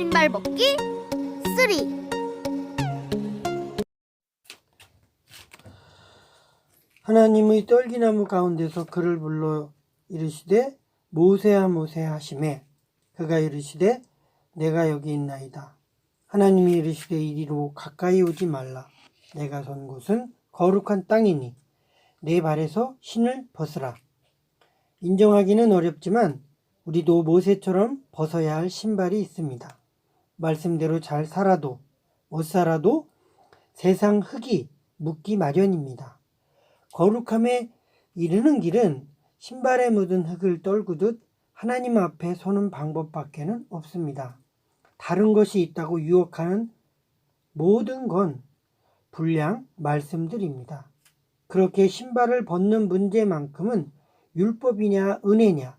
신발 벗기 3. 하나님의 떨기나무 가운데서 그를 불러 이르시되 모세야 모세야 하시매 그가 이르시되 내가 여기 있나이다. 하나님이 이르시되 이리로 가까이 오지 말라. 내가 선 곳은 거룩한 땅이니 내 발에서 신을 벗으라. 인정하기는 어렵지만 우리도 모세처럼 벗어야 할 신발이 있습니다. 말씀대로 잘 살아도 못 살아도 세상 흙이 묻기 마련입니다. 거룩함에 이르는 길은 신발에 묻은 흙을 떨구듯 하나님 앞에 서는 방법밖에는 없습니다. 다른 것이 있다고 유혹하는 모든 건 불량 말씀들입니다. 그렇게 신발을 벗는 문제만큼은 율법이냐 은혜냐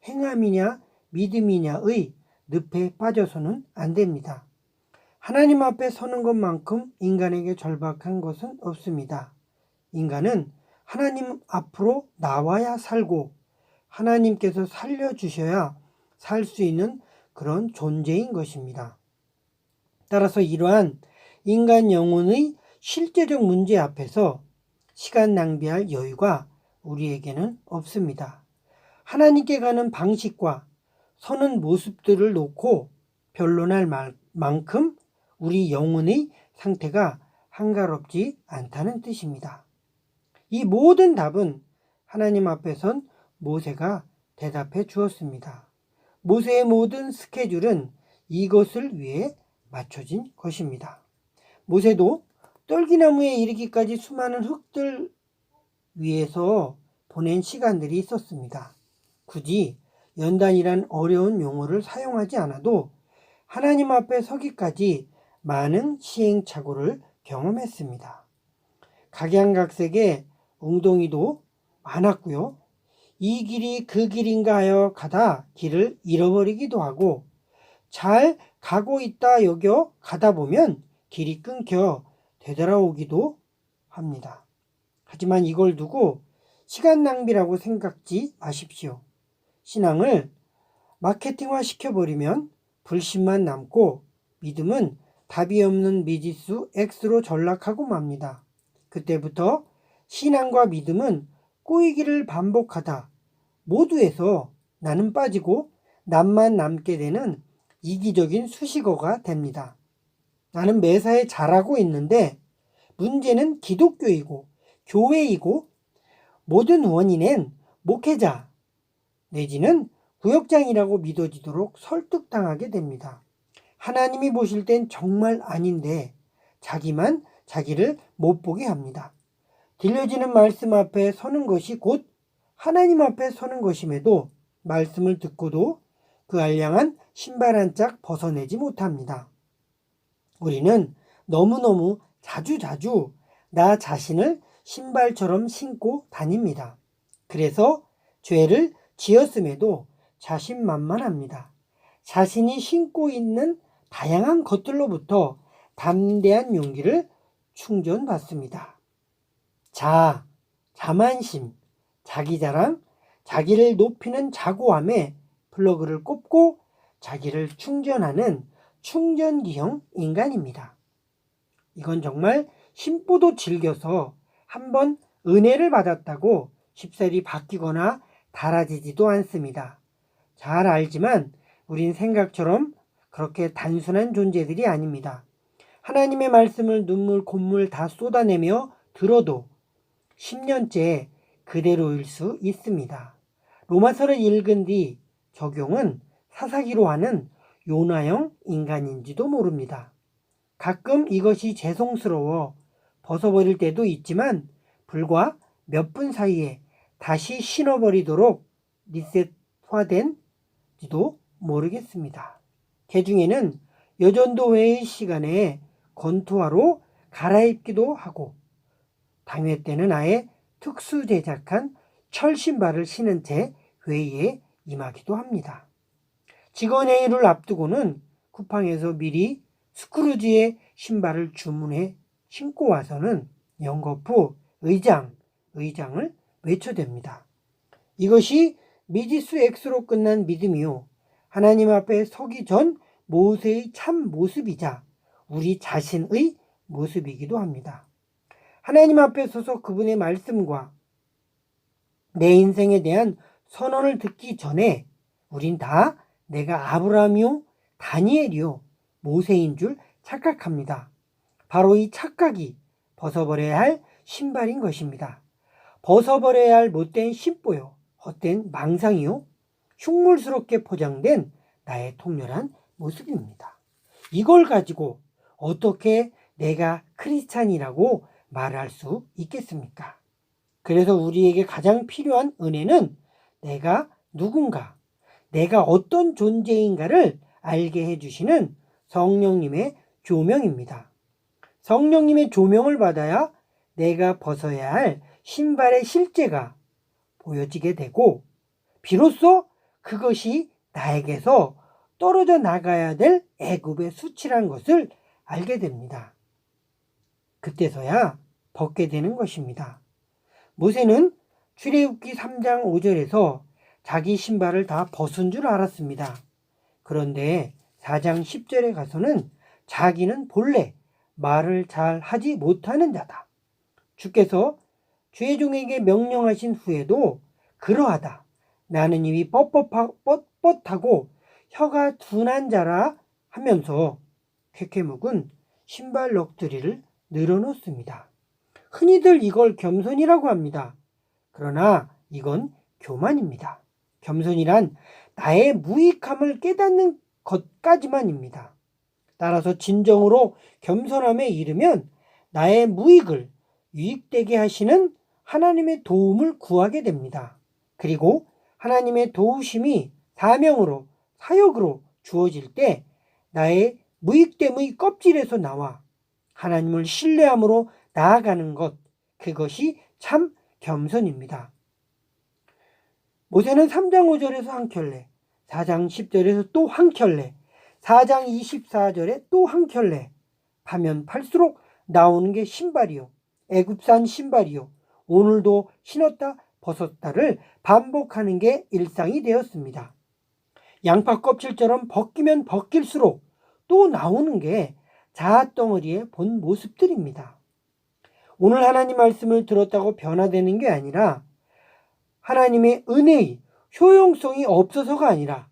행함이냐 믿음이냐의 늪에 빠져서는 안 됩니다. 하나님 앞에 서는 것만큼 인간에게 절박한 것은 없습니다. 인간은 하나님 앞으로 나와야 살고 하나님께서 살려주셔야 살 수 있는 그런 존재인 것입니다. 따라서 이러한 인간 영혼의 실제적 문제 앞에서 시간 낭비할 여유가 우리에게는 없습니다. 하나님께 가는 방식과 서는 모습들을 놓고 변론할 만큼 우리 영혼의 상태가 한가롭지 않다는 뜻입니다. 이 모든 답은 하나님 앞에 선 모세가 대답해 주었습니다. 모세의 모든 스케줄은 이것을 위해 맞춰진 것입니다. 모세도 떨기나무에 이르기까지 수많은 흙들 위에서 보낸 시간들이 있었습니다. 굳이 연단이란 어려운 용어를 사용하지 않아도 하나님 앞에 서기까지 많은 시행착오를 경험했습니다. 각양각색의 웅덩이도 많았고요. 이 길이 그 길인가 하여 가다 길을 잃어버리기도 하고 잘 가고 있다 여겨 가다 보면 길이 끊겨 되돌아오기도 합니다. 하지만 이걸 두고 시간 낭비라고 생각지 마십시오. 신앙을 마케팅화 시켜버리면 불신만 남고 믿음은 답이 없는 미지수 X로 전락하고 맙니다. 그때부터 신앙과 믿음은 꼬이기를 반복하다 모두에서 나는 빠지고 남만 남게 되는 이기적인 수식어가 됩니다. 나는 매사에 잘하고 있는데 문제는 기독교이고 교회이고 모든 원인은 목회자 내지는 구역장이라고 믿어지도록 설득당하게 됩니다. 하나님이 보실 땐 정말 아닌데 자기만 자기를 못 보게 합니다. 들려지는 말씀 앞에 서는 것이 곧 하나님 앞에 서는 것임에도 말씀을 듣고도 그 알량한 신발 한 짝 벗어내지 못합니다. 우리는 너무너무 자주 나 자신을 신발처럼 신고 다닙니다. 그래서 죄를 지었음에도 자신만만합니다. 자신이 신고 있는 다양한 것들로부터 담대한 용기를 충전받습니다. 자만심, 자기자랑, 자기를 높이는 자고함에 플러그를 꼽고 자기를 충전하는 충전기형 인간입니다. 이건 정말 심보도 즐겨서 한번 은혜를 받았다고 쉽사리 바뀌거나 달아지지도 않습니다. 잘 알지만 우린 생각처럼 그렇게 단순한 존재들이 아닙니다. 하나님의 말씀을 눈물 콧물 다 쏟아내며 들어도 10년째 그대로일 수 있습니다. 로마서를 읽은 뒤 적용은 사사기로 하는 요나형 인간인지도 모릅니다. 가끔 이것이 죄송스러워 벗어버릴 때도 있지만 불과 몇 분 사이에 다시 신어버리도록 리셋화된지도 모르겠습니다. 개중에는 여전도 회의 시간에 건투화로 갈아입기도 하고 당회 때는 아예 특수 제작한 철 신발을 신은 채 회의에 임하기도 합니다. 직원 회의를 앞두고는 쿠팡에서 미리 스크루지의 신발을 주문해 신고 와서는 연거푸 의장을 외쳐댑니다. 이것이 미지수 X로 끝난 믿음이요. 하나님 앞에 서기 전 모세의 참 모습이자 우리 자신의 모습이기도 합니다. 하나님 앞에 서서 그분의 말씀과 내 인생에 대한 선언을 듣기 전에 우린 다 내가 아브라함이요, 다니엘이요, 모세인 줄 착각합니다. 바로 이 착각이 벗어버려야 할 신발인 것입니다. 벗어버려야 할 못된 심보요, 헛된 망상이요, 흉물스럽게 포장된 나의 통렬한 모습입니다. 이걸 가지고 어떻게 내가 크리스찬이라고 말할 수 있겠습니까? 그래서 우리에게 가장 필요한 은혜는 내가 누군가, 내가 어떤 존재인가를 알게 해주시는 성령님의 조명입니다. 성령님의 조명을 받아야 내가 벗어야 할 신발의 실제가 보여지게 되고 비로소 그것이 나에게서 떨어져 나가야 될 애굽의 수치란 것을 알게 됩니다. 그때서야 벗게 되는 것입니다. 모세는 출애굽기 3장 5절에서 자기 신발을 다 벗은 줄 알았습니다. 그런데 4장 10절에 가서는 자기는 본래 말을 잘 하지 못하는 자다. 주께서 주의 종에게 명령하신 후에도 그러하다. 나는 입이 뻣뻣하고 혀가 둔한 자라 하면서 쾌쾌묵은 신발 넋두리를 늘어놓습니다. 흔히들 이걸 겸손이라고 합니다. 그러나 이건 교만입니다. 겸손이란 나의 무익함을 깨닫는 것까지만입니다. 따라서 진정으로 겸손함에 이르면 나의 무익을 유익되게 하시는 하나님의 도움을 구하게 됩니다. 그리고 하나님의 도우심이 사명으로, 사역으로 주어질 때 나의 무익됨의 껍질에서 나와 하나님을 신뢰함으로 나아가는 것, 그것이 참 겸손입니다. 모세는 3장 5절에서 한 켤레, 4장 10절에서 또 한 켤레, 4장 24절에 또 한 켤레, 파면 팔수록 나오는 게 신발이요, 애굽산 신발이요, 오늘도 신었다 벗었다를 반복하는 게 일상이 되었습니다. 양파 껍질처럼 벗기면 벗길수록 또 나오는 게 자아덩어리의 본 모습들입니다. 오늘 하나님 말씀을 들었다고 변화되는 게 아니라 하나님의 은혜의 효용성이 없어서가 아니라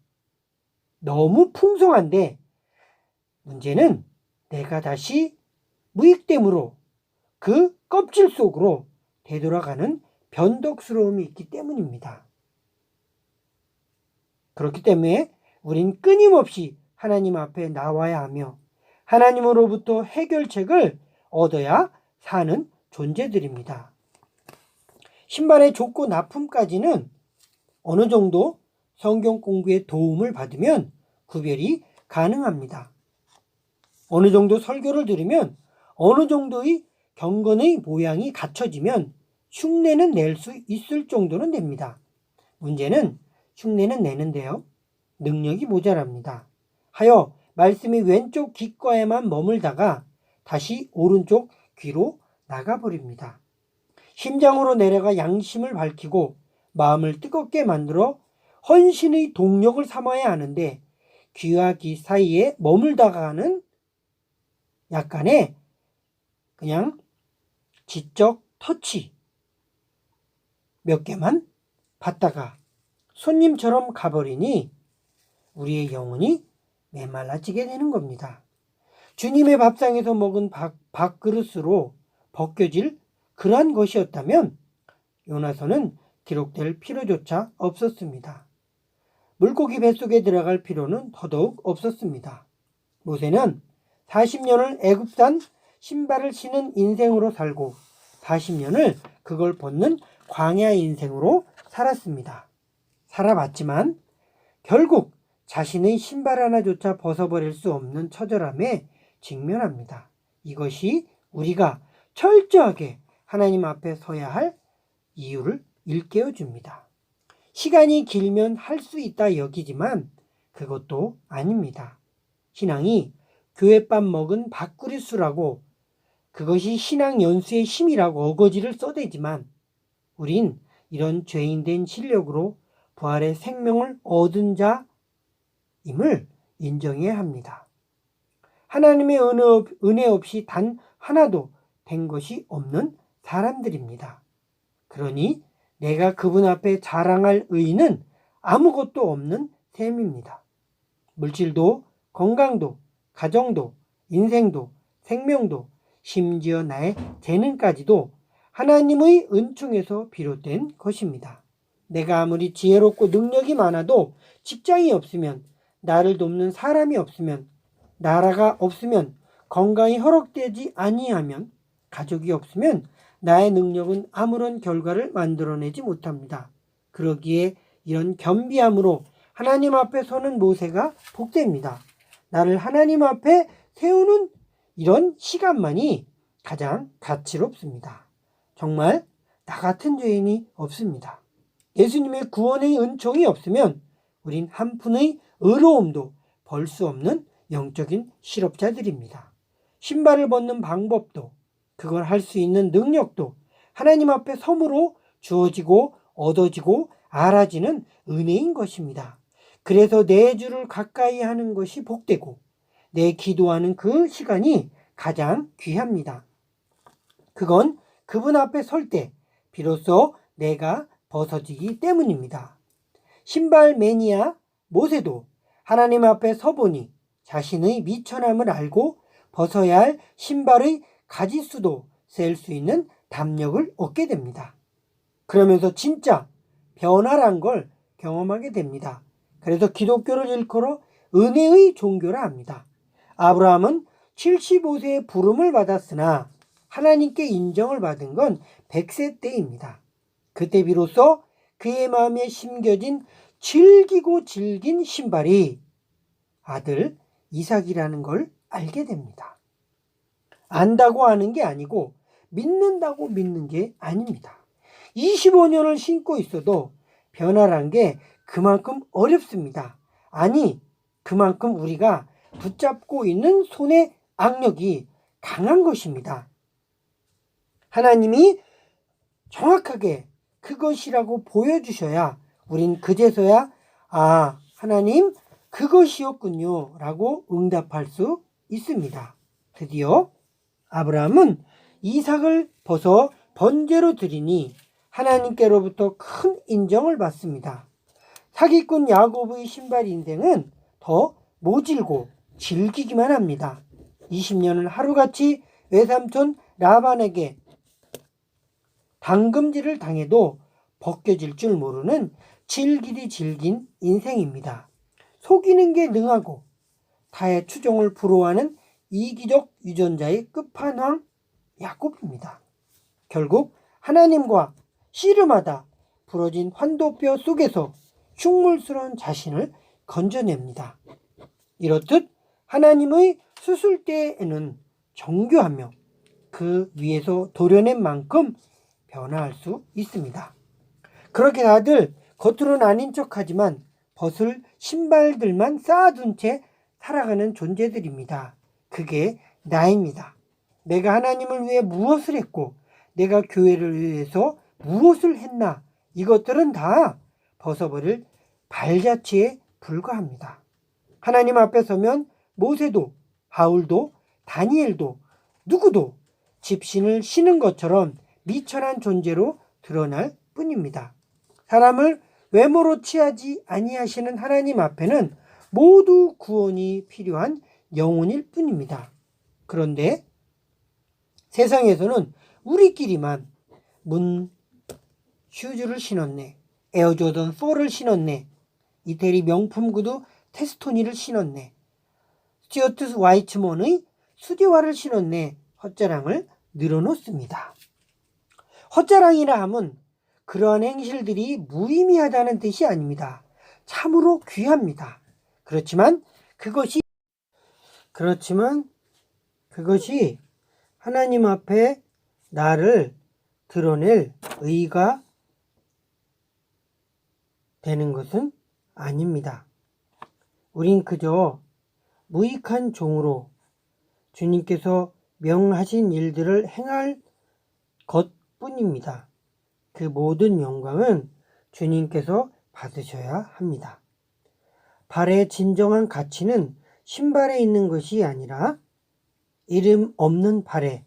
너무 풍성한데 문제는 내가 다시 무익됨으로 그 껍질 속으로 되돌아가는 변덕스러움이 있기 때문입니다. 그렇기 때문에 우린 끊임없이 하나님 앞에 나와야 하며 하나님으로부터 해결책을 얻어야 사는 존재들입니다. 신발의 좋고 나쁨까지는 어느 정도 성경 공부의 도움을 받으면 구별이 가능합니다. 어느 정도 설교를 들으면 어느 정도의 경건의 모양이 갖춰지면 흉내는 낼 수 있을 정도는 됩니다. 문제는 흉내는 내는데요, 능력이 모자랍니다. 하여 말씀이 왼쪽 귓가에만 머물다가 다시 오른쪽 귀로 나가버립니다. 심장으로 내려가 양심을 밝히고 마음을 뜨겁게 만들어 헌신의 동력을 삼아야 하는데 귀와 귀 사이에 머물다가는 약간의 그냥 지적 터치 몇 개만 받다가 손님처럼 가버리니 우리의 영혼이 메말라지게 되는 겁니다. 주님의 밥상에서 먹은 밥그릇으로 벗겨질 그러한 것이었다면 요나서는 기록될 필요조차 없었습니다. 물고기 뱃속에 들어갈 필요는 더더욱 없었습니다. 모세는 40년을 애굽산 신발을 신은 인생으로 살고 40년을 그걸 벗는 광야 인생으로 살았습니다. 살아봤지만 결국 자신의 신발 하나조차 벗어버릴 수 없는 처절함에 직면합니다. 이것이 우리가 철저하게 하나님 앞에 서야 할 이유를 일깨워 줍니다. 시간이 길면 할 수 있다 여기지만 그것도 아닙니다. 신앙이 교회밥 먹은 밥그릇수라고 그것이 신앙 연수의 힘이라고 어거지를 써대지만 우린 이런 죄인된 실력으로 부활의 생명을 얻은 자임을 인정해야 합니다. 하나님의 은혜 없이 단 하나도 된 것이 없는 사람들입니다. 그러니 내가 그분 앞에 자랑할 의의는 아무것도 없는 셈입니다. 물질도, 건강도, 가정도, 인생도, 생명도, 심지어 나의 재능까지도 하나님의 은총에서 비롯된 것입니다. 내가 아무리 지혜롭고 능력이 많아도 직장이 없으면, 나를 돕는 사람이 없으면, 나라가 없으면, 건강이 허락되지 아니하면, 가족이 없으면 나의 능력은 아무런 결과를 만들어내지 못합니다. 그러기에 이런 겸비함으로 하나님 앞에 서는 모세가 복됩니다. 나를 하나님 앞에 세우는 이런 시간만이 가장 가치롭습니다. 정말 나 같은 죄인이 없습니다. 예수님의 구원의 은총이 없으면 우린 한 푼의 의로움도 벌 수 없는 영적인 실업자들입니다. 신발을 벗는 방법도, 그걸 할 수 있는 능력도 하나님 앞에 섬으로 주어지고 얻어지고 알아지는 은혜인 것입니다. 그래서 내 주를 가까이 하는 것이 복되고 내 기도하는 그 시간이 가장 귀합니다. 그건 그분 앞에 설 때 비로소 내가 벗어지기 때문입니다. 신발 매니아 모세도 하나님 앞에 서보니 자신의 미천함을 알고 벗어야 할 신발의 가지수도 셀 수 있는 담력을 얻게 됩니다. 그러면서 진짜 변화란 걸 경험하게 됩니다. 그래서 기독교를 일컬어 은혜의 종교라 합니다. 아브라함은 75세에 부름을 받았으나 하나님께 인정을 받은 건 100세 때입니다. 그때 비로소 그의 마음에 심겨진 질기고 질긴 신발이 아들 이삭이라는 걸 알게 됩니다. 안다고 아는 게 아니고 믿는다고 믿는 게 아닙니다. 25년을 신고 있어도 변화란 게 그만큼 어렵습니다. 아니, 그만큼 우리가 붙잡고 있는 손의 악력이 강한 것입니다. 하나님이 정확하게 그것이라고 보여주셔야 우린 그제서야 하나님 그것이었군요 라고 응답할 수 있습니다. 드디어 아브라함은 이삭을 벗어 번제로 드리니 하나님께로부터 큰 인정을 받습니다. 사기꾼 야곱의 신발 인생은 더 모질고 질기기만 합니다. 20년을 하루같이 외삼촌 라반에게 당금질을 당해도 벗겨질 줄 모르는 질기디 질긴 인생입니다. 속이는 게 능하고 타의 추종을 부러워하는 이기적 유전자의 끝판왕 야곱입니다. 결국 하나님과 씨름하다 부러진 환도뼈 속에서 흉물스러운 자신을 건져냅니다. 이렇듯 하나님의 수술대에는 정교하며 그 위에서 도려낸 만큼 변화할 수 있습니다. 그렇게 다들 겉으로는 아닌 척하지만 벗을 신발들만 쌓아둔 채 살아가는 존재들입니다. 그게 나입니다. 내가 하나님을 위해 무엇을 했고 내가 교회를 위해서 무엇을 했나, 이것들은 다 벗어버릴 발자취에 불과합니다. 하나님 앞에 서면 모세도 바울도 다니엘도 누구도 집신을 신은 것처럼 미천한 존재로 드러날 뿐입니다. 사람을 외모로 취하지 아니하시는 하나님 앞에는 모두 구원이 필요한 영혼일 뿐입니다. 그런데 세상에서는 우리끼리만 슈즈를 신었네, 에어조던 4를 신었네, 이태리 명품 구두 테스토니를 신었네, 스튜어트 와이츠먼의 수디화를 신었네, 헛자랑을 늘어놓습니다. 헛자랑이라 함은 그러한 행실들이 무의미하다는 뜻이 아닙니다. 참으로 귀합니다. 그렇지만 그것이 하나님 앞에 나를 드러낼 의의가 되는 것은 아닙니다. 우린 그저 무익한 종으로 주님께서 명하신 일들을 행할 것뿐입니다. 그 모든 영광은 주님께서 받으셔야 합니다. 발의 진정한 가치는 신발에 있는 것이 아니라 이름 없는 발에,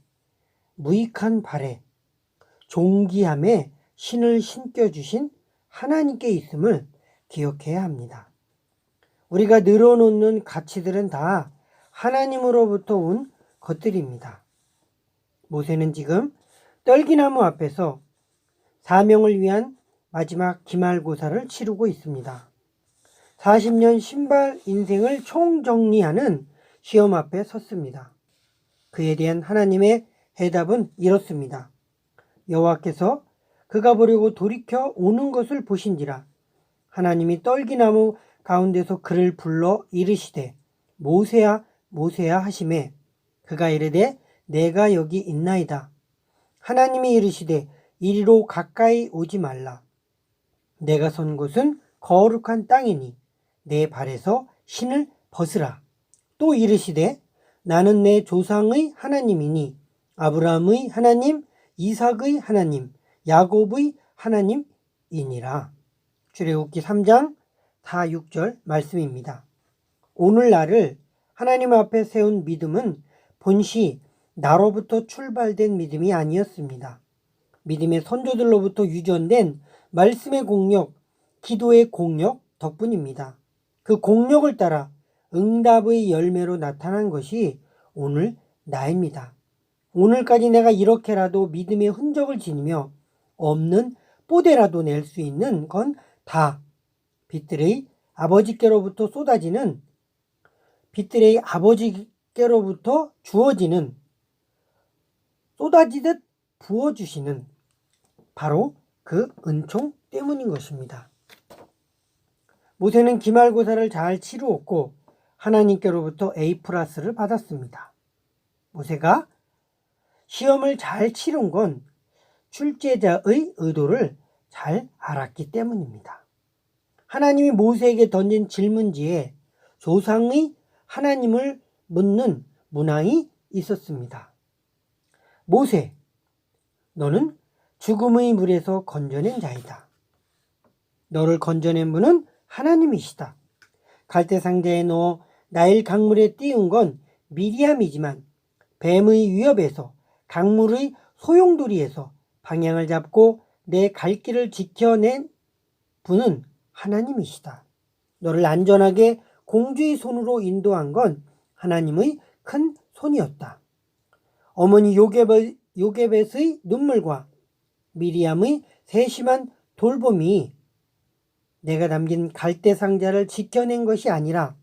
무익한 발에, 존귀함에 신을 신겨주신 하나님께 있음을 기억해야 합니다. 우리가 늘어놓는 가치들은 다 하나님으로부터 온 것들입니다. 모세는 지금 떨기나무 앞에서 사명을 위한 마지막 기말고사를 치르고 있습니다. 40년 신발 인생을 총정리하는 시험 앞에 섰습니다. 그에 대한 하나님의 해답은 이렇습니다. 여호와께서 그가 보려고 돌이켜 오는 것을 보신지라. 하나님이 떨기나무 가운데서 그를 불러 이르시되 모세야 모세야 하시매 그가 이르되 내가 여기 있나이다. 하나님이 이르시되 이리로 가까이 오지 말라. 내가 선 곳은 거룩한 땅이니 내 발에서 신을 벗으라. 또 이르시되 나는 내 조상의 하나님이니 아브라함의 하나님, 이삭의 하나님, 야곱의 하나님이니라. 출애굽기 3장 4, 6절 말씀입니다. 오늘날을 하나님 앞에 세운 믿음은 본시 나로부터 출발된 믿음이 아니었습니다. 믿음의 선조들로부터 유전된 말씀의 공력, 기도의 공력 덕분입니다. 그 공력을 따라 응답의 열매로 나타난 것이 오늘 나입니다. 오늘까지 내가 이렇게라도 믿음의 흔적을 지니며 없는 뽀대라도 낼 수 있는 건 다 빛들의 아버지께로부터 쏟아지는, 빛들의 아버지께로부터 주어지는, 쏟아지듯 부어주시는 바로 그 은총 때문인 것입니다. 모세는 기말고사를 잘 치루었고 하나님께로부터 A+를 받았습니다. 모세가 시험을 잘 치른 건 출제자의 의도를 잘 알았기 때문입니다. 하나님이 모세에게 던진 질문지에 조상의 하나님을 묻는 문항이 있었습니다. 모세, 너는 죽음의 물에서 건져낸 자이다. 너를 건져낸 분은 하나님이시다. 갈대 상자에 넣어 나일 강물에 띄운 건 미리암이지만 뱀의 위협에서, 강물의 소용돌이에서 방향을 잡고 내 갈 길을 지켜낸 분은 하나님이시다. 너를 안전하게 공주의 손으로 인도한 건 하나님의 큰 손이었다. 어머니 요게벳의 눈물과 미리암의 세심한 돌봄이 내가 남긴 갈대 상자를 지켜낸 것이 아니라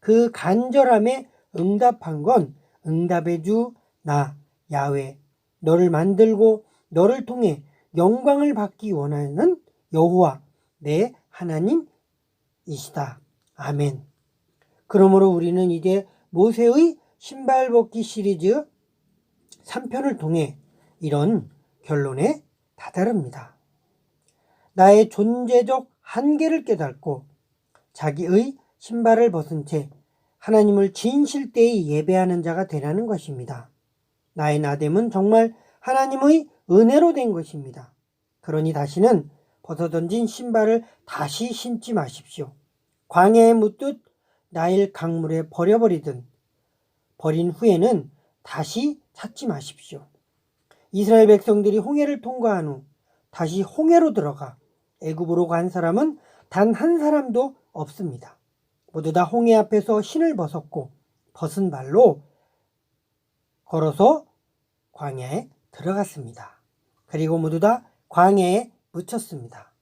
그 간절함에 응답한 건 응답의 주 나 야훼, 너를 만들고 너를 통해 영광을 받기 원하는 여호와 내 하나님이시다. 아멘. 그러므로 우리는 이제 모세의 신발 벗기 시리즈 3편을 통해 이런 결론에 다다릅니다. 나의 존재적 한계를 깨닫고 자기의 신발을 벗은 채 하나님을 진실되이 예배하는 자가 되라는 것입니다. 나의 나됨은 정말 하나님의 은혜로 된 것입니다. 그러니 다시는 벗어던진 신발을 다시 신지 마십시오. 광야에 묻듯 나일 강물에 버려버리든 버린 후에는 다시 찾지 마십시오. 이스라엘 백성들이 홍해를 통과한 후 다시 홍해로 들어가 애굽으로 간 사람은 단 한 사람도 없습니다. 모두 다 홍해 앞에서 신을 벗었고 벗은 발로 걸어서 광야에 들어갔습니다. 그리고 모두 다 광야에 묻혔습니다.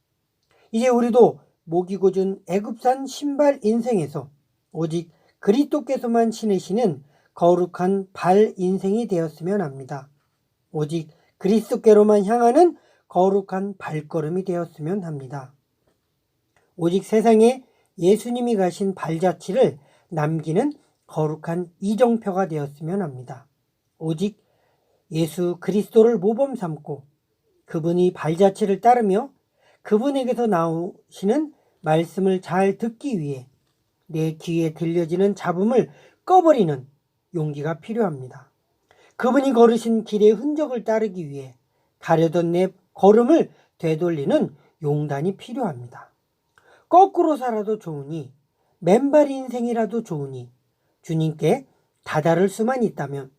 이제 우리도 목이 곧은 애굽산 신발 인생에서 오직 그리스도께서만 신으시는 거룩한 발 인생이 되었으면 합니다. 오직 그리스도께로만 향하는 거룩한 발걸음이 되었으면 합니다. 오직 세상에 예수님이 가신 발자취를 남기는 거룩한 이정표가 되었으면 합니다. 오직 예수 그리스도를 모범 삼고 그분의 발자취를 따르며 그분에게서 나오시는 말씀을 잘 듣기 위해 내 귀에 들려지는 잡음을 꺼버리는 용기가 필요합니다. 그분이 걸으신 길의 흔적을 따르기 위해 가려던 내 걸음을 되돌리는 용단이 필요합니다. 거꾸로 살아도 좋으니 맨발 인생이라도 좋으니 주님께 다다를 수만 있다면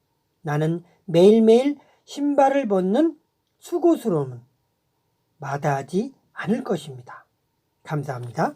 나는 매일매일 신발을 벗는 수고스러움은 마다하지 않을 것입니다. 감사합니다.